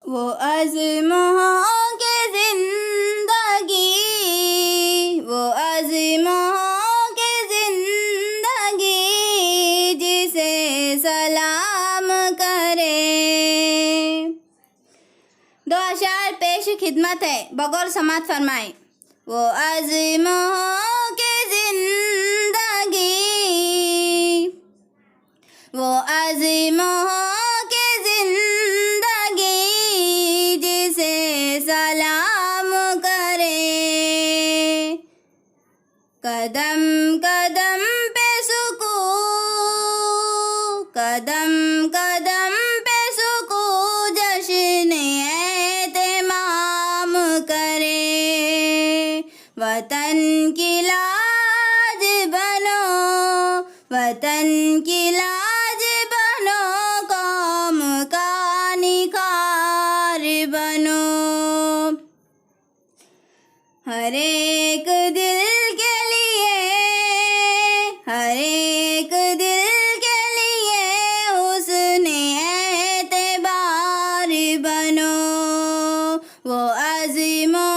वो अज़्मों की जिंदगी, वो अज़्मों की जिंदगी जिसे सलाम करे। दो अशार पेश खिदमत है, बगौर समात फरमाएं। वो अज़्मों की जिंदगी, वो अज़्मों की जिंदगी जिसे सलाम करे। कदम कदम पे सुकून, कदम कदम पे सुकून जश्न एहतमाम करे। वतन की लाज बनो, वतन की लाज बनो, कौम का निखार बनो। हर एक दिल के लिए, हर एक दिल के लिए हुस्न एतबार बनो। वो अज़्मों